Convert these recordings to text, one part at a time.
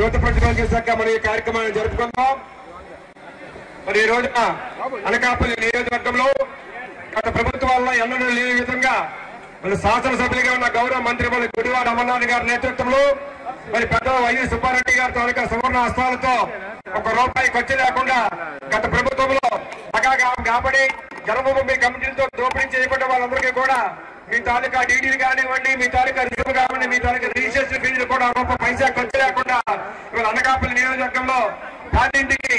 జ్యోతి ప్రజ్వలన చేశాక మనం ఈ కార్యక్రమాన్ని జరుపుకుందాం. మరి ఈ రోజున అనకాపల్లి నియోజకవర్గంలో గత ప్రభుత్వాల్లో ఎన్నడూ లేని విధంగా మన శాసనసభ్యులుగా ఉన్న గౌరవ మంత్రి గుడివాడ అమర్నాథ్ గారి నేతృత్వంలో మరి పెద్ద వైఎస్ సుబ్బారెడ్డి గారి తాలూకా సువర్ణ హస్తాలతో ₹1 ఖర్చు లేకుండా గత ప్రభుత్వంలో కాబట్టి జన్మభూమి కమిటీలతో దోపిడీ చేయబడ్డ వాళ్ళందరికీ కూడా మీ తాలూకా డీడీలు కానివ్వండి, మీ తాలూకా రిజర్వ్ కానివ్వండి, మీ తాలూకా రిజిస్ట్రేషన్ ఫీజులు కూడా ₹1 ఖర్చు లేకుండా ఇవాళ అనకాపల్లి నియోజకవర్గంలో పార్టీకి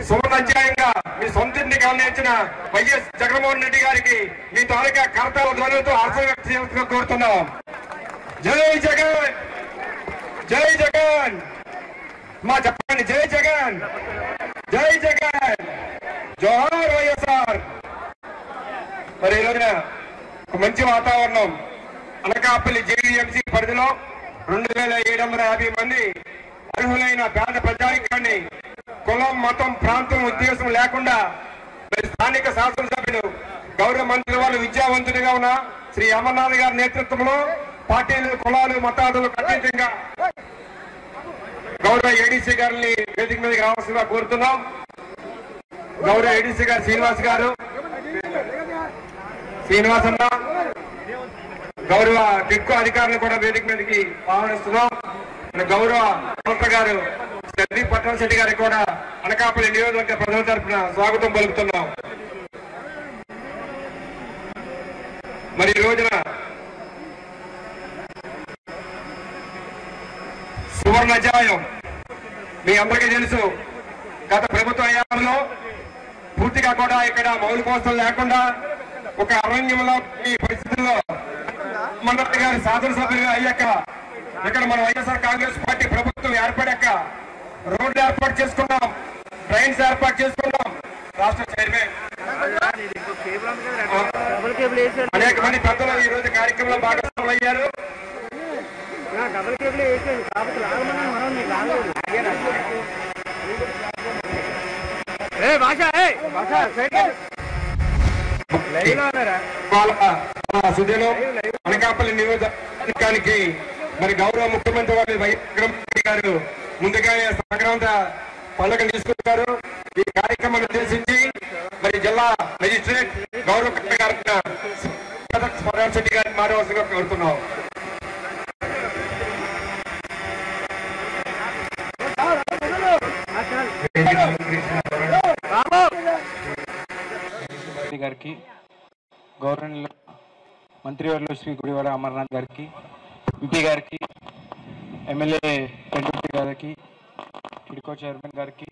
సువర్ణ అధ్యాయంగా మీ సొంత ఇంటికి ఇచ్చిన వైఎస్ జగన్మోహన్ రెడ్డి గారికి మీ తాలూకా కర్తల ధ్వనులతో హర్షం వ్యక్తం చేయాల్సిందిగా కోరుతున్నాం. జై జగన్, జై జగన్, మా చెప్పండి, జై జగన్, జై జగన్, జోహార్ వైఎస్ఆర్. మరి ఈ రోజున ఒక మంచి వాతావరణం అనకాపల్లి జేడీఎంసీ పరిధిలో 2750 మంది అర్హులైన పేద ప్రజానికాన్ని కులం, మతం, ప్రాంతం, ఉద్దేశం లేకుండా స్థానిక శాసనసభ్యులు గౌరవ మంత్రి వాళ్ళు విద్యావంతుడిగా ఉన్న శ్రీ అమర్నాథ్ గారి నేతృత్వంలో పార్టీలు, కులాలు, మతాదులు అతీతంగా గౌరవ ఏడీసీ గారిని వేదిక మీదకి రావాల్సిందిగా కోరుతున్నాం. గౌరవ ఏడీసీ గారు శ్రీనివాస్ అన్న, గౌరవ టిడ్కో అధికారులు కూడా వేదిక మీదకి ఆహ్వానిస్తున్నాం. గౌరవ కలెక్టర్ గారు శ్రీ పట్టణ శెట్టి గారికి కూడా అనకాపల్లి నియోజకవర్గ ప్రజల తరఫున స్వాగతం పలుకుతున్నాం. మరి ఈ రోజున సువర్ణ అధ్యాయం మీ అందరికీ తెలుసు. గత ప్రభుత్వ హయాంలో పూర్తిగా కూడా ఇక్కడ మౌలిక వసతులు లేకుండా ఒక అరణ్యంలో ఈ పరిస్థితుల్లో మంత్రి గారి శాసనసభ్యులు అయ్యాక ఇక్కడ మన వైఎస్ఆర్ కాంగ్రెస్ పార్టీ ప్రభుత్వం ఏర్పడాక రోడ్లు ఏర్పాటు చేసుకున్నాం, ట్రైన్స్ ఏర్పాటు చేసుకున్నాం. రాష్ట్ర చైర్మన్ అనేక మంది పెద్దలు ఈ రోజు కార్యక్రమంలో భాగస్వాములు అయ్యారు. అనకాపల్లి నియోజకవర్గానికి మరి గౌరవ ముఖ్యమంత్రి వారి వైఎస్ గారు ముందుగానే సంక్రాంతి పండుగ తీసుకుంటారు. ఈ కార్యక్రమాన్ని ఉద్దేశించి మరి జిల్లా మెజిస్ట్రేట్ గౌరవ శెట్టి గారిని మారవలసిందిగా కోరుతున్నాం. గారికి, గవర్నర్ మంత్రివర్యులు శ్రీ గుడివాడ అమర్నాథ్ గారికి, ఎంపీ గారికి, ఎమ్మెల్యే పెండుర్తి గారికి, టిడ్కో చైర్మన్ గారికి,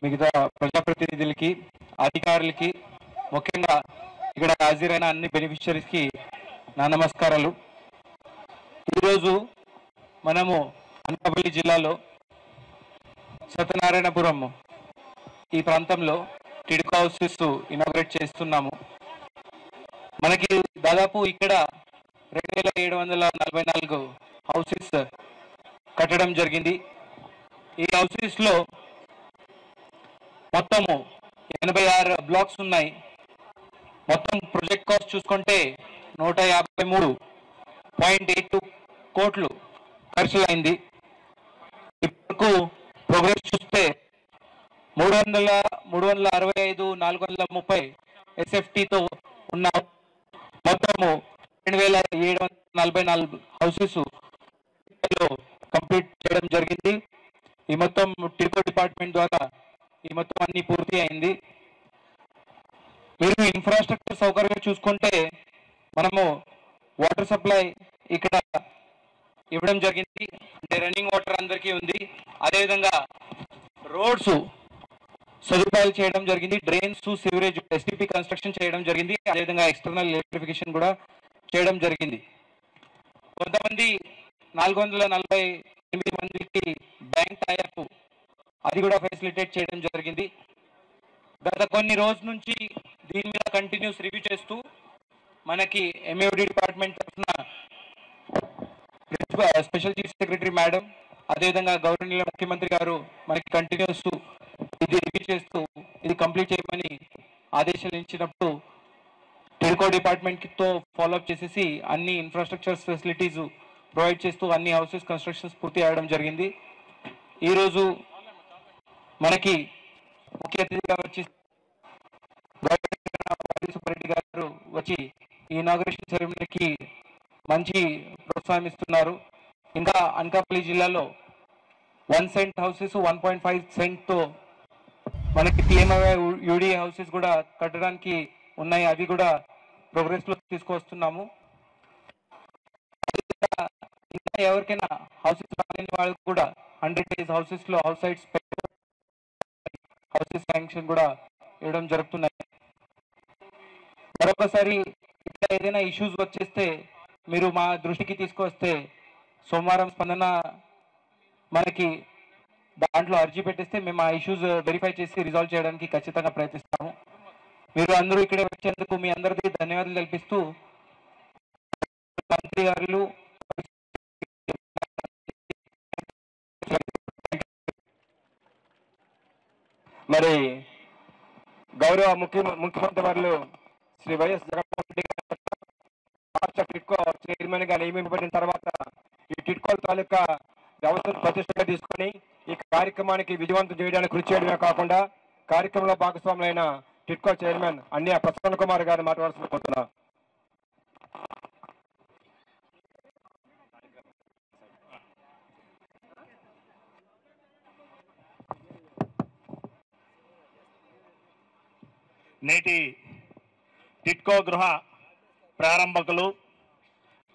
మిగతా ప్రజాప్రతినిధులకి, అధికారులకి, ముఖ్యంగా ఇక్కడ హాజరైన అన్ని బెనిఫిషరీస్కి నా నమస్కారాలు. ఈరోజు మనము అనకాపల్లి జిల్లాలో సత్యనారాయణపురం ఈ ప్రాంతంలో టిడ్కో హౌసెస్ ఇనాగ్రేట్ చేస్తున్నాము. మనకి దాదాపు ఇక్కడ 2744 హౌసెస్ కట్టడం జరిగింది. ఈ హౌసెస్ లో మొత్తము 86 బ్లాక్స్ ఉన్నాయి. మొత్తం ప్రాజెక్ట్ కాస్ట్ చూసుకుంటే 153.82 కోట్లు ఖర్చులైంది. ఇప్పుడు ప్రోగ్రెస్ చూస్తే 365,430 SFTతో ఉన్న మొత్తము 2,744 హౌసెస్ కంప్లీట్ చేయడం జరిగింది. ఈ మొత్తం టిడ్కో డిపార్ట్మెంట్ ద్వారా ఈ మొత్తం అన్ని పూర్తి అయింది. మీరు ఇన్ఫ్రాస్ట్రక్చర్ సౌకర్యం చూసుకుంటే మనము వాటర్ సప్లై ఇక్కడ ఇవ్వడం జరిగింది. అంటే రన్నింగ్ వాటర్ అందరికీ ఉంది. అదేవిధంగా రోడ్స్ సదుపాయాలు చేయడం జరిగింది. డ్రైన్స్, సివరేజ్, ఎస్టీపీ కన్స్ట్రక్షన్ చేయడం జరిగింది. అదేవిధంగా ఎక్స్టర్నల్ ఎలక్ట్రిఫికేషన్ కూడా చేయడం జరిగింది. కొంతమంది 448 మందికి బ్యాంక్ టైఅప్ అది కూడా ఫెసిలిటేట్ చేయడం జరిగింది. గత కొన్ని రోజుల నుంచి దీని మీద కంటిన్యూస్ రివ్యూ చేస్తూ మనకి ఎంఏఓడి డిపార్ట్మెంట్ తరఫున స్పెషల్ చీఫ్ సెక్రటరీ మేడం, అదేవిధంగా గవర్నర్ ముఖ్యమంత్రి గారు మనకి కంటిన్యూస్ ఇది రివ్యూ చేస్తూ ఇది కంప్లీట్ చేయమని ఆదేశాలు ఇచ్చినప్పుడు టిడ్కో డిపార్ట్మెంట్తో ఫాలోఅప్ చేసేసి అన్ని ఇన్ఫ్రాస్ట్రక్చర్ ఫెసిలిటీస్ ప్రొవైడ్ చేస్తూ అన్ని హౌసెస్ కన్స్ట్రక్షన్స్ పూర్తి చేయడం జరిగింది. ఈరోజు మనకి ముఖ్య అతిథిగా వచ్చి సుబ్బారెడ్డి గారు వచ్చి ఈ ఇనాగరేషన్ సెరమనీకి మంచి ప్రోత్సాహం ఇస్తున్నారు. ఇంకా అనకాపల్లి జిల్లాలో 1 సెంట్ హౌసెస్ 1.5 సెంట్తో మనకి టీఎంఐ యూడి హౌసెస్ కూడా కట్టడానికి ఉన్నాయి. అవి కూడా ప్రోగ్రెస్లో తీసుకొస్తున్నాము. ఇంకా ఎవరికైనా హౌసెస్ రాలేని వాళ్ళకి కూడా 100 days హౌసెస్లో హౌస్ సైట్స్ హౌసెస్ శాంక్షన్ కూడా ఇవ్వడం జరుగుతున్నాయి. మరొకసారి ఇక్కడ ఏదైనా ఇష్యూస్ వచ్చేస్తే మీరు మా దృష్టికి తీసుకొస్తే సోమవారం స్పందన మనకి దాంట్లో అర్జీ పెట్టేస్తే మేము ఆ ఇష్యూస్ వెరిఫై చేసి రిజాల్వ్ చేయడానికి ఖచ్చితంగా ప్రయత్నిస్తాము. మీరు అందరూ ఇక్కడే వచ్చేందుకు మీ అందరికీ ధన్యవాదాలు కల్పిస్తూ మంత్రి గారు మరి గౌరవ ముఖ్యమంత్రి వారు శ్రీ వైఎస్ జగన్మోహన్ రెడ్డి గారు రాష్ట్ర టిడ్కో చైర్మన్ గా నియమింపబడిన తర్వాత ఈ టిడ్కో తాలూకా వ్యవస్థను ప్రతిష్టగా తీసుకుని ఈ కార్యక్రమానికి విజయవంతం చేయడానికి కృషి చేయడమే కాకుండా కార్యక్రమంలో భాగస్వాములైన టిడ్కో చైర్మన్ అన్య ప్రసన్న కుమార్ గారిని మాట్లాడాల్సి కోరుతున్నా. నేటి టిడ్కో గృహ ప్రారంభకులు,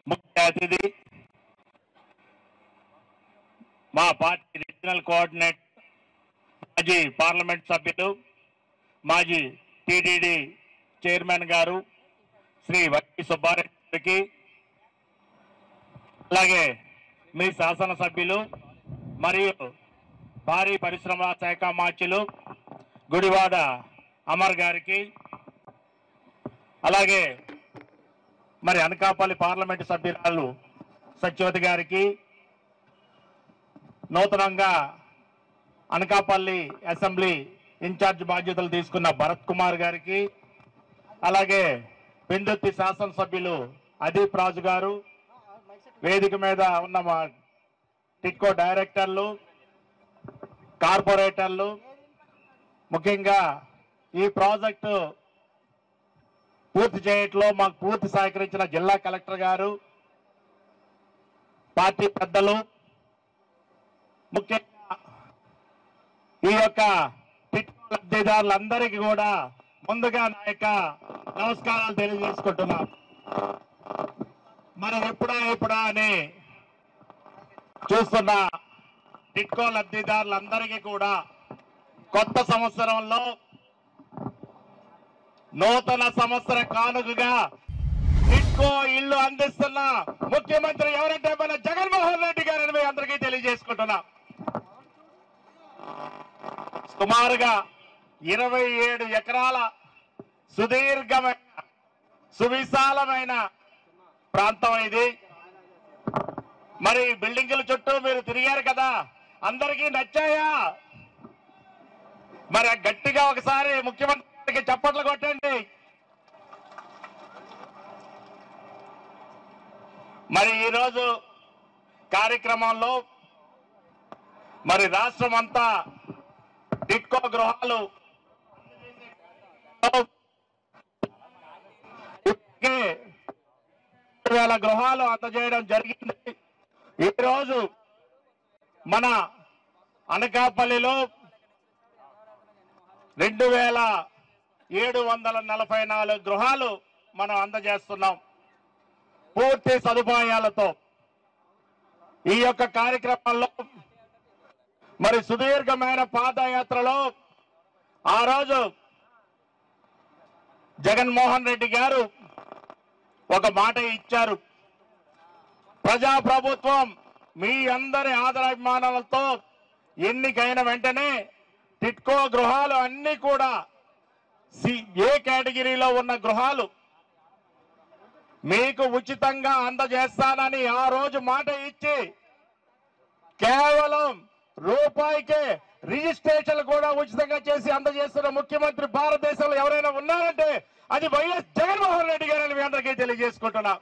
ముఖ్య అతిథి, మా పార్టీ రీజనల్ కోఆర్డినేటర్, మాజీ పార్లమెంట్ సభ్యులు, మాజీ టీటీడీ చైర్మన్ గారు శ్రీ వై సుబ్బారెడ్డి గారికి, అలాగే మీ శాసనసభ్యులు మరియు భారీ పరిశ్రమల శాఖ మార్చులు గుడివాడ అమర్ గారికి, అలాగే మరి అనకాపల్లి పార్లమెంటు సభ్యురాలు సత్యవతి గారికి, నూతనంగా అనకాపల్లి అసెంబ్లీ ఇన్ఛార్జ్ బాధ్యతలు తీసుకున్న భరత్ కుమార్ గారికి, అలాగే పెందుర్తి శాసనసభ్యులు అదీప్ రాజు గారు, వేదిక మీద ఉన్న మా టిడ్కో డైరెక్టర్లు, కార్పొరేటర్లు, ముఖ్యంగా ఈ ప్రాజెక్టు పూర్తి చేయట్లో మాకు పూర్తి సహకరించిన జిల్లా కలెక్టర్ గారు, పార్టీ పెద్దలు, ముఖ్యంగా ఈ యొక్క టిడ్కో లబ్ధిదారులందరికీ కూడా ముందుగా నా యొక్క నమస్కారాలు తెలియజేసుకుంటున్నాం. మరి ఎప్పుడా అని చూస్తున్న టిడ్కో లబ్ధిదారులందరికీ కూడా కొత్త సంవత్సరంలో నూతన సంవత్సర కానుకగా టిడ్కో ఇల్లు అందిస్తున్న ముఖ్యమంత్రి ఎవరంటే మన జగన్మోహన్ రెడ్డి గారని మీ అందరికీ తెలియజేసుకుంటున్నా. సుమారుగా 27 ఎకరాల సుదీర్ఘమైన సువిశాలమైన ప్రాంతం ఇది. మరి బిల్డింగుల చుట్టూ మీరు తిరిగారు కదా, అందరికీ నచ్చాయా? మరి గట్టిగా ఒకసారి ముఖ్యమంత్రికి చప్పట్లు కొట్టండి. మరి ఈరోజు కార్యక్రమంలో మరి రాష్ట్రం అంతా టిడ్కో గృహాలు 2000 గృహాలు అందజేయడం జరిగింది. ఈరోజు మన అనకాపల్లిలో 2744 గృహాలు మనం అందజేస్తున్నాం పూర్తి సదుపాయాలతో. ఈ యొక్క కార్యక్రమంలో మరి సుదీర్ఘమైన పాదయాత్రలో ఆ రోజు జగన్మోహన్ రెడ్డి గారు ఒక మాట ఇచ్చారు. ప్రజాప్రభుత్వం మీ అందరి ఆదరాభిమానాలతో ఎన్నికైన వెంటనే టిడ్కో గృహాలు అన్ని కూడా ఏ కేటగిరీలో ఉన్న గృహాలు మీకు ఉచితంగా అందజేస్తానని ఆ రోజు మాట ఇచ్చి కేవలం రూపాయికే రిజిస్ట్రేషన్లు కూడా ఉచితంగా చేసి అందజేస్తున్న ముఖ్యమంత్రి భారతదేశంలో ఎవరైనా ఉన్నారంటే అది వైఎస్ జగన్మోహన్ రెడ్డి గారని మీ అందరికీ తెలియజేసుకుంటున్నా.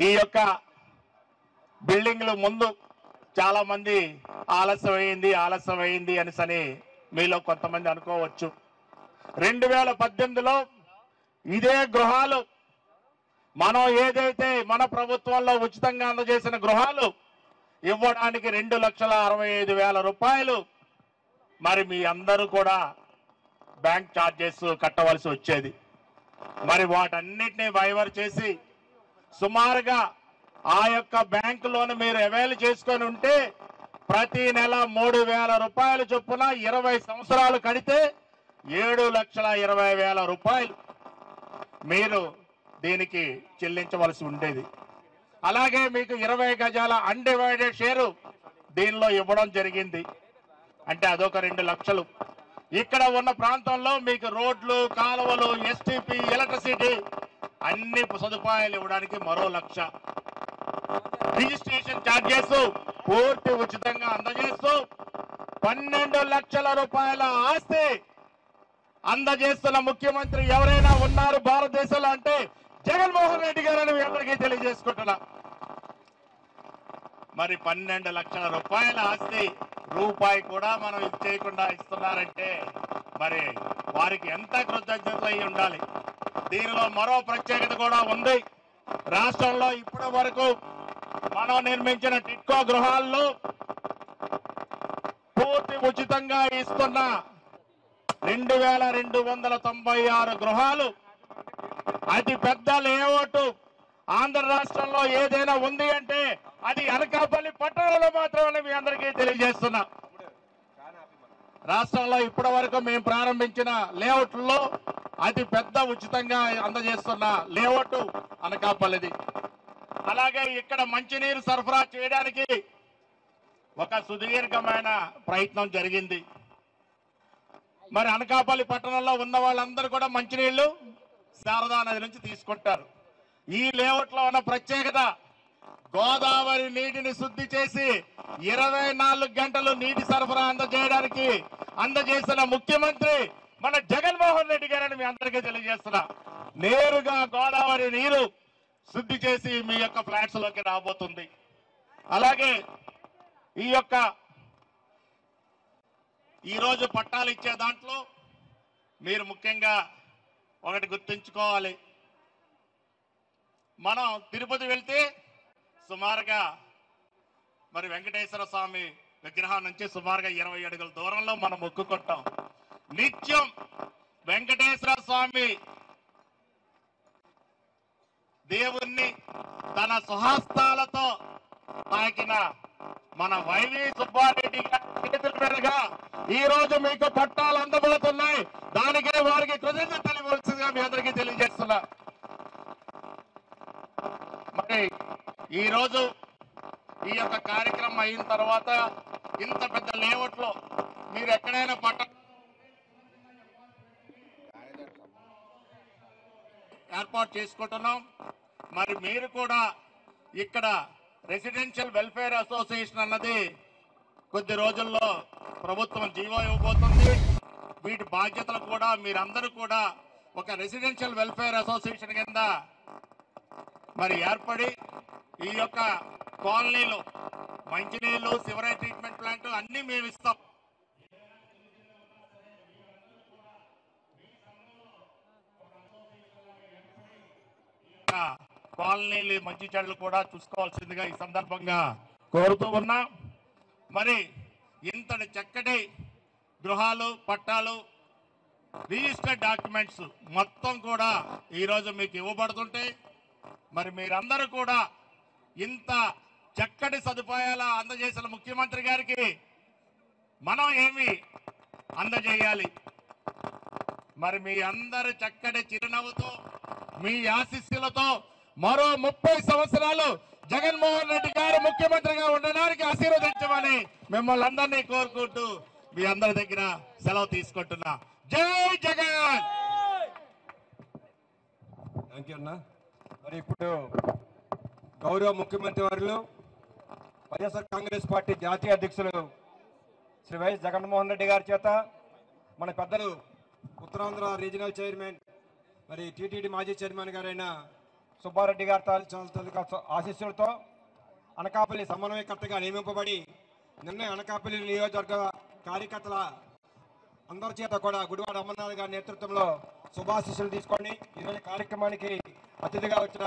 ఈ యొక్క బిల్డింగ్లు ముందు చాలా మంది ఆలస్యమైంది అని మీలో కొంతమంది అనుకోవచ్చు. 2018లో ఇదే గృహాలు మనం ఏదైతే మన ప్రభుత్వంలో ఉచితంగా అందజేసిన గృహాలు ఇవ్వడానికి 2,65,000 రూపాయలు మరి మీ అందరూ కూడా బ్యాంక్ ఛార్జెస్ కట్టవలసి వచ్చేది. మరి వాటన్నిటినీ వైవర్ చేసి సుమారుగా ఆ యొక్క బ్యాంకు లోన్ మీరు అవైల్ చేసుకొని ఉంటే ప్రతి నెల 3,000 రూపాయలు చొప్పున 20 సంవత్సరాలు కడితే 7,20,000 రూపాయలు మీరు దీనికి చెల్లించవలసి ఉండేది. అలాగే మీకు 20 గజాల అన్డివైడెడ్ షేరు దీనిలో ఇవ్వడం జరిగింది. అంటే అదొక 2 లక్షలు. ఇక్కడ ఉన్న ప్రాంతంలో మీకు రోడ్లు, కాలువలు, ఎస్టీపీ, ఎలక్ట్రిసిటీ అన్ని సదుపాయాలు ఇవ్వడానికి మరో 1,00,000. రిజిస్ట్రేషన్ ఛార్జెస్ పూర్తి ఉచితంగా అందజేస్తూ 12 లక్షల రూపాయల ఆస్తి అందజేస్తున్న ముఖ్యమంత్రి ఎవరైనా ఉన్నారు భారతదేశంలో అంటే జగన్మోహన్ రెడ్డి గారని మీ అందరికీ తెలియజేసుకుంటున్నా. మరి 12 లక్షల రూపాయల ఆస్తి రూపాయి కూడా మనం చేయకుండా ఇస్తున్నారంటే మరి వారికి ఎంత కృతజ్ఞతలు అయి ఉండాలి. దీనిలో మరో ప్రత్యేకత కూడా ఉంది. రాష్ట్రంలో ఇప్పటి వరకు మనం నిర్మించిన టిట్కో గృహాల్లో పూర్తి ఉచితంగా ఇస్తున్న 2,296 గృహాలు అతి పెద్ద లేఅవుట్ ఆంధ్ర రాష్ట్రంలో ఏదైనా ఉంది అంటే అది అనకాపల్లి పట్టణంలో మాత్రమే మీ అందరికీ తెలియజేస్తున్నా. రాష్ట్రంలో ఇప్పటి వరకు మేము ప్రారంభించిన లేఅవుట్లో అతి పెద్ద ఉచితంగా అందజేస్తున్న లేఅవుట్ అనకాపల్లిది. అలాగే ఇక్కడ మంచినీరు సరఫరా చేయడానికి ఒక సుదీర్ఘమైన ప్రయత్నం జరిగింది. మరి అనకాపల్లి పట్టణంలో ఉన్న వాళ్ళందరూ కూడా మంచినీళ్లు శారదా నది నుంచి తీసుకుంటారు. ఈ లేఅవుట్ లో ఉన్న ప్రత్యేకత గోదావరి నీటిని శుద్ధి చేసి 24 గంటలు నీటి సరఫరా అందజేసిన ముఖ్యమంత్రి మన జగన్మోహన్ రెడ్డి గారని మీ అందరికీ తెలియజేస్తున్నా. నేరుగా గోదావరి నీరు శుద్ధి చేసి మీ యొక్క ఫ్లాట్స్ లోకి రాబోతుంది. అలాగే ఈరోజు పట్టాలు ఇచ్చే దాంట్లో మీరు ముఖ్యంగా ఒకటి గుర్తుంచుకోవాలి. మనం తిరుపతి వెళ్తే సుమారుగా మరి వెంకటేశ్వర స్వామి విగ్రహం నుంచి సుమారుగా 20 అడుగుల దూరంలో మనం మొక్కుకుంటాం. నిత్యం వెంకటేశ్వర స్వామి దేవుణ్ణి తన సుహస్తాలతో తాకిన మన వైవి సుబ్బారెడ్డి గారి చేతుల మీదుగా ఈ రోజు మీకు పట్టాలు అందబోతున్నాయి. దానికే వారికి కృతజ్ఞతలు తెలియవలసిందిగా మీ అందరికీ తెలియజేస్తున్నా. మరి ఈ రోజు ఈ యొక్క కార్యక్రమం అయిన తర్వాత ఇంత పెద్ద లేఅవుట్ లో మీరు ఎక్కడైనా ఏర్పాటు చేసుకుంటున్నాం. మరి మీరు కూడా ఇక్కడ రెసిడెన్షియల్ వెల్ఫేర్ అసోసియేషన్ అన్నది కొద్ది రోజుల్లో ప్రభుత్వం జీవో ఇవ్వబోతుంది. వీటి బాధ్యతలు కూడా మీరందరూ కూడా ఒక రెసిడెన్షియల్ వెల్ఫేర్ అసోసియేషన్ కింద మరి ఏర్పడి ఈ యొక్క కాలనీలో మంచినీళ్లు, సివరేజ్ ట్రీట్మెంట్ ప్లాంట్ అన్ని మేము ఇస్తాం. కాలనీలు మంచి చెడులు కూడా చూసుకోవాల్సిందిగా ఈ సందర్భంగా కోరుతూ ఉన్నా. మరి ఇంతటి చక్కటి గృహాలు, పట్టాలు, రిజిస్టర్డ్ డాక్యుమెంట్స్ మొత్తం కూడా ఈరోజు మీకు ఇవ్వబడుతుంటే మరి మీరందరూ కూడా ఇంత చక్కటి సదుపాయాలు అందజేసిన ముఖ్యమంత్రి గారికి మనం ఏమి అందజేయాలి? మరి మీ అందరి చక్కటి చిరునవ్వుతో, మీ ఆశీస్సులతో మరో 30 సంవత్సరాలు జగన్మోహన్ రెడ్డి గారు ముఖ్యమంత్రిగా ఉండడానికి ఆశీర్వదించమని మిమ్మల్ని అందరినీ కోరుకుంటూ మీ అందరి దగ్గర సెలవు తీసుకుంటున్నా. జై జగన్. థ్యాంక్ యూ అన్న. మరి ఇప్పుడు గౌరవ ముఖ్యమంత్రి వారు వైఎస్ఆర్ కాంగ్రెస్ పార్టీ జాతీయ అధ్యక్షులు శ్రీ వైఎస్ జగన్మోహన్ రెడ్డి గారి చేత మన పెద్దలు ఉత్తరాంధ్ర రీజనల్ చైర్మన్ మరి టీటీడీ మాజీ చైర్మన్ గారైన సుబ్బారెడ్డి గారి ఆశీస్సులతో అనకాపల్లి సమన్వయకర్తగా నియమింపబడి నిన్న అనకాపల్లి నియోజకవర్గ కార్యకర్తల అందరి చేత కూడా గుడివాడ అమర్నాథ్ గారి నేతృత్వంలో శుభాశీస్సులు తీసుకొని ఈరోజు కార్యక్రమానికి అతిథిగా వచ్చిన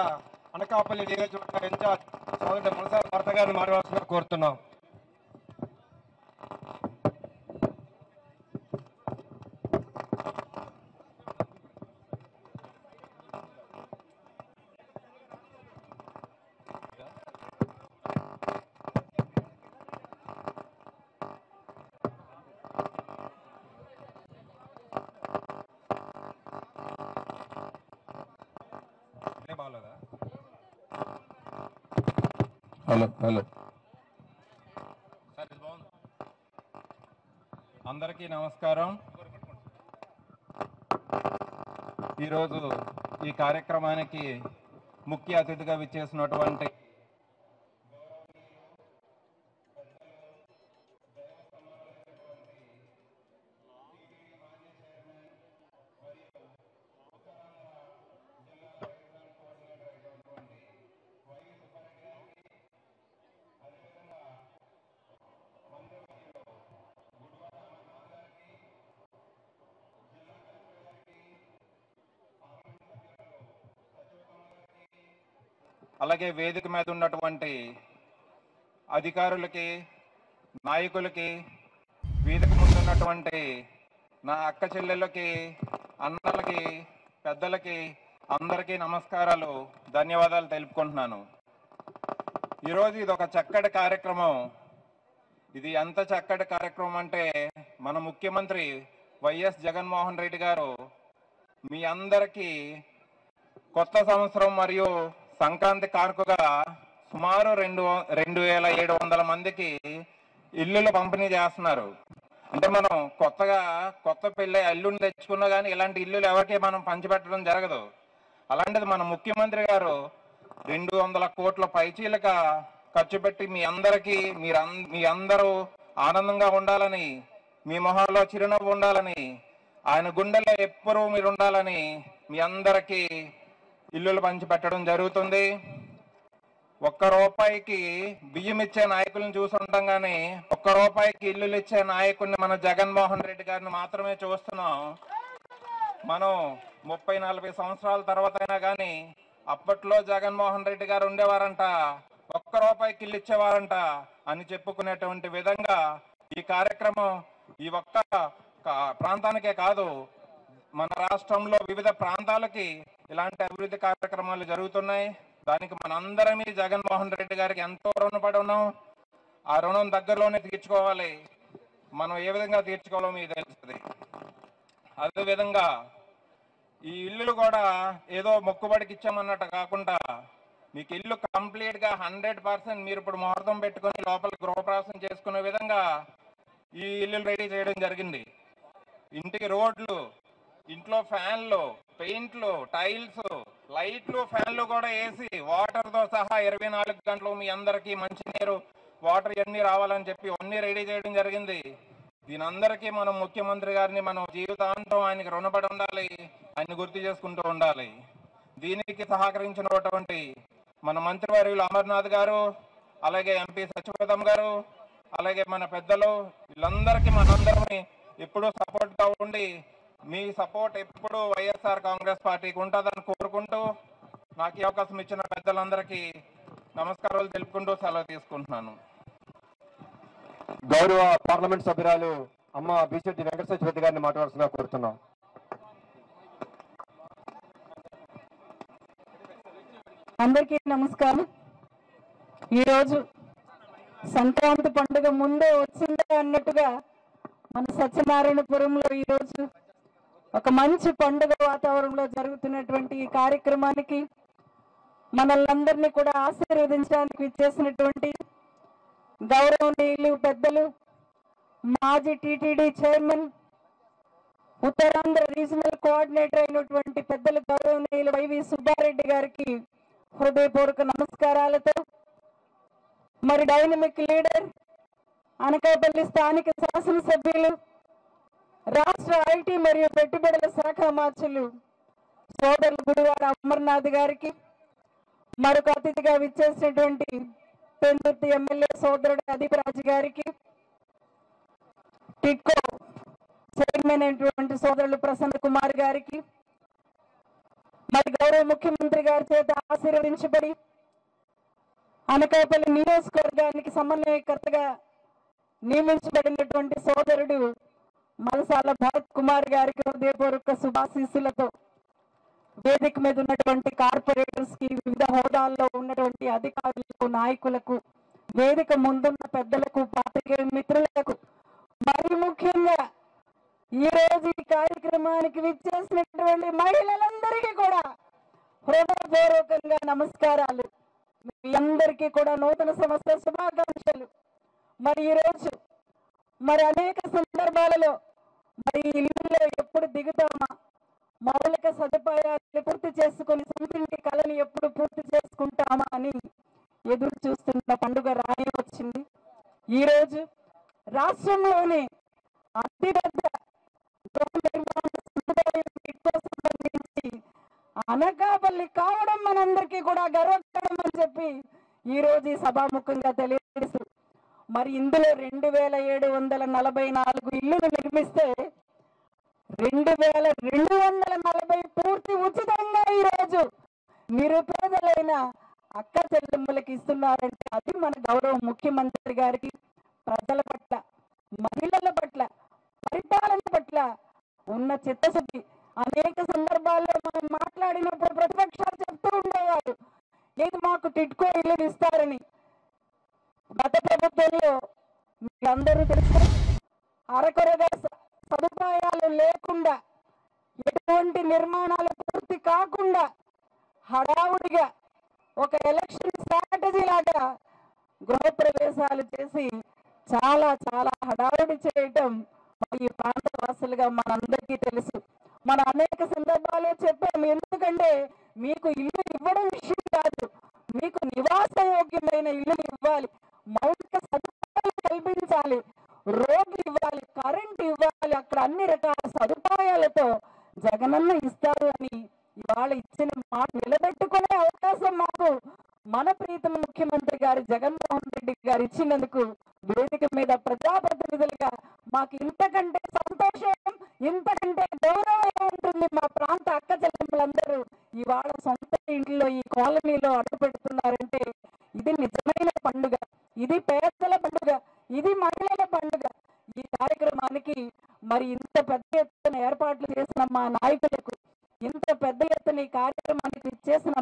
అనకాపల్లి నియోజకవర్గ ఇన్ఛార్జ్ సోదరుడు మనసారి భర్త గారిని మాట్లాడాల్సిందిగా కోరుతున్నాం. హలో అందరికీ నమస్కారం. ఈరోజు ఈ కార్యక్రమానికి ముఖ్య అతిథిగా విచ్చేసినటువంటి అలాగే వేదిక మీద ఉన్నటువంటి అధికారులకి, నాయకులకి, వేదిక ముందు ఉన్నటువంటి నా అక్క చెల్లెళ్ళకి, అన్నలకి, పెద్దలకి అందరికీ నమస్కారాలు, ధన్యవాదాలు తెలుపుకుంటున్నాను. ఈరోజు ఇది ఒక చక్కటి కార్యక్రమం. ఇది ఎంత చక్కటి కార్యక్రమం అంటే మన ముఖ్యమంత్రి వైఎస్ జగన్మోహన్ రెడ్డి గారు మీ అందరికీ కొత్త సంవత్సరం మరియు సంక్రాంతి కానుకగా సుమారు 2,700 మందికి ఇల్లులు పంపిణీ చేస్తున్నారు. అంటే మనం కొత్త పెళ్ళి ఇల్లుని తెచ్చుకున్నా కానీ ఇలాంటి ఇల్లులు ఎవరికి మనం పంచిపెట్టడం జరగదు. అలాంటిది మన ముఖ్యమంత్రి గారు 200 కోట్ల పైచీలక ఖర్చు పెట్టి మీ అందరూ ఆనందంగా ఉండాలని, మీ మొహాల్లో చిరునవ్వు ఉండాలని, ఆయన గుండెల్లో ఎప్పుడూ మీరు ఉండాలని మీ అందరికీ ఇల్లులు పంచిపెట్టడం జరుగుతుంది. ₹1 బియ్యం ఇచ్చే నాయకులను చూసుంటాం కానీ ₹1 ఇల్లులు ఇచ్చే నాయకుడిని మన జగన్మోహన్ రెడ్డి గారిని మాత్రమే చూస్తున్నాం. మనం 30-40 సంవత్సరాల తర్వాత అయినా కానీ అప్పట్లో జగన్మోహన్ రెడ్డి గారు ఉండేవారంట, ₹1 ఇల్లు ఇచ్చేవారంట అని చెప్పుకునేటువంటి విధంగా ఈ కార్యక్రమం ఈ ఒక్క ప్రాంతానికే కాదు, మన రాష్ట్రంలో వివిధ ప్రాంతాలకి ఇలాంటి అభివృద్ధి కార్యక్రమాలు జరుగుతున్నాయి. దానికి మనందరమీ జగన్మోహన్ రెడ్డి గారికి ఎంతో రుణపడి ఉన్నాం. ఆ రుణం దగ్గరలోనే తీర్చుకోవాలి. మనం ఏ విధంగా తీర్చుకోవాలో మీకు తెలుస్తుంది. అదేవిధంగా ఈ ఇల్లులు కూడా ఏదో మొక్కుబడికి ఇచ్చామన్నట్టు కాకుండా మీకు ఇల్లు కంప్లీట్గా 100% మీరు ఇప్పుడు ముహూర్తం పెట్టుకుని లోపల గృహప్రవేశం చేసుకునే విధంగా ఈ ఇల్లులు రెడీ చేయడం జరిగింది. ఇంటికి రోడ్లు, ఇంట్లో ఫ్యాన్లు, పెయింట్లు, టైల్స్, లైట్లు, ఫ్యాన్లు కూడా వేసి వాటర్తో సహా 24 గంటలు మీ అందరికీ మంచినీరు, వాటర్ ఇవన్నీ రావాలని చెప్పి అన్నీ రెడీ చేయడం జరిగింది. దీని అందరికీ మనం ముఖ్యమంత్రి గారిని మనం జీవితాంతం ఆయనకి రుణపడి ఉండాలి, ఆయన గుర్తు చేసుకుంటూ ఉండాలి. దీనికి సహకరించినటువంటి మన మంత్రివర్యులు అమర్నాథ్ గారు, అలాగే ఎంపీ సత్యప్రదం గారు, అలాగే మన పెద్దలు, వీళ్ళందరికీ మనందరినీ ఎప్పుడూ సపోర్ట్గా ఉండి మీ సపోర్ట్ ఎప్పుడు వైఎస్ఆర్ కాంగ్రెస్ పార్టీకి ఉంటుందని కోరుకుంటూ నాకు ఈ అవకాశం ఇచ్చిన పెద్దలందరికీ నమస్కారాలు తెలుపుకుంటూ సెలవు తీసుకుంటున్నాను. గౌరవ పార్లమెంట్ సభ్యురాలు అమ్మ బీసెట్టి వెంకట సత్యవతి గారిని మాట్లాడాల్సిందిగా కోరుతున్నాం. అందరికీ నమస్కారం. ఈరోజు సంక్రాంతి పండుగ ముందే వచ్చిందే అన్నట్టుగా మన సత్యనారాయణపురంలో ఈరోజు ఒక మంచి పండుగ వాతావరణంలో జరుగుతున్నటువంటి ఈ కార్యక్రమానికి మనల్ని కూడా ఆశీర్వదించడానికి విచ్చేసినటువంటి గౌరవనీయులు పెద్దలు, మాజీ TTD chairman, Uttarandhra regional coordinator అయినటువంటి పెద్దలు గౌరవనీయులు వైవి సుబ్బారెడ్డి గారికి హృదయపూర్వక నమస్కారాలతో, మరి డైనమిక్ లీడర్, అనకాపల్లి స్థానిక శాసనసభ్యులు, రాష్ట్ర ఐటీ మరియు పెట్టుబడుల శాఖ మార్చులు సోదరులు గుడివాడ అమర్నాథ్ గారికి, మరొక అతిథిగా విచ్చేసినటువంటి పెందుర్తి ఎమ్మెల్యే సోదరుడు అదీపరాజు గారికి, టిట్కో చైర్మన్ అయినటువంటి సోదరులు ప్రసన్న కుమార్ గారికి, మరి గౌరవ ముఖ్యమంత్రి గారి చేత ఆశీర్వదించబడి అనకాపల్లి నియోజకవర్గానికి సమన్వయకర్తగా నియమించబడినటువంటి సోదరుడు మలసాల భరత్ కుమార్ గారికి హృదయపూర్వక శుభాశీస్సులతో వేదిక మీద ఉన్నటువంటి కార్పొరేటర్స్ కి, వివిధ హోదాల్లో ఉన్నటువంటి అధికారులకు, నాయకులకు, వేదిక ముందున్న పెద్దలకు, పాత్రికేయ మిత్రులకు, మరి ముఖ్యంగా ఈ రోజు ఈ కార్యక్రమానికి విచ్చేసినటువంటి మహిళలందరికీ కూడా హృదయపూర్వకంగా నమస్కారాలు. మీ అందరికీ కూడా నూతన సంవత్సర శుభాకాంక్షలు. మరి ఈరోజు మరి అనేక సందర్భాలలో మరి ఇల్లులో ఎప్పుడు దిగుతామా, మౌలిక సదుపాయాలు పూర్తి చేసుకుని సొంతింటి కళని ఎప్పుడు పూర్తి చేసుకుంటామా అని ఎదురు చూస్తున్న పండుగ రానే వచ్చింది. ఈరోజు రాష్ట్రంలోనే అతిపెద్ద గృహ నిర్మాణ సముదాయం సంబంధించి అనకాపల్లి కావడం మనందరికీ కూడా గర్వకారణం అని చెప్పి ఈ రోజు ఈ సభాముఖంగా తెలియజేస్తూ, మరి ఇందులో 2744 ఇల్లులు నిర్మిస్తే 2240 పూర్తి ఉచితంగా ఈరోజు నిరుపేదలైన అక్క చెల్లెమ్మలకి ఇస్తున్నారంటే అది మన గౌరవ ముఖ్యమంత్రి గారికి ప్రజల పట్ల, మహిళల పట్ల, పరిపాలన పట్ల ఉన్న చిత్తశుద్ధి. అనేక సందర్భాల్లో మనం మాట్లాడినప్పుడు ప్రతిపక్షాలు చెప్తూ ఉండేవారు, లేదు మాకు టిట్కో ఇల్లు ఇస్తారని. గత ప్రభుత్వంలో మీరందరూ తెలుసు, అరకొరగా సదుపాయాలు లేకుండా, ఎటువంటి నిర్మాణాలు పూర్తి కాకుండా హడావుడిగా ఒక ఎలక్షన్ స్ట్రాటజీ లాగా గృహప్రవేశాలు చేసి చాలా చాలా హడావుడి చేయటం ఈ ప్రాంత వాసులుగా మనందరికీ తెలుసు. మన అనేక సందర్భాలు చెప్పాము. ఎందుకంటే మీకు ఇల్లు ఇవ్వడం విషయం కాదు, మీకు నివాసయోగ్యమైన ఇల్లు ఇవ్వాలి, మౌలిక సదుపాయాలు కల్పించాలి, రోడ్లు ఇవ్వాలి, కరెంట్ ఇవ్వాలి. అక్కడ అన్ని రకాల సదుపాయాలతో జగనన్న ఇస్తారు అని ఇవాళ ఇచ్చిన మాట నిలబెట్టుకునే అవకాశం మాకు మన ప్రీతమ ముఖ్యమంత్రి గారు జగన్మోహన్ రెడ్డి గారు ఇచ్చినందుకు వేదిక మీద ప్రజాప్రతినిధులుగా మాకు ఇంతకంటే సంతోషం, ఇంతకంటే గౌరవం ఉంటుంది. మా ప్రాంత అక్క చెల్లెమ్మలందరూ ఇవాళ సొంత ఇంట్లో ఈ కాలనీలో అడుగు పెడుతున్నారంటే ఇది నిజమైన పండుగ, ఇది పేదల పండుగ, ఇది మహిళల పండుగ. ఈ కార్యక్రమానికి మరి ఇంత పెద్ద ఎత్తున ఏర్పాట్లు చేసిన మా నాయకులకు, ఇంత పెద్ద ఎత్తున ఈ కార్యక్రమానికి చేసిన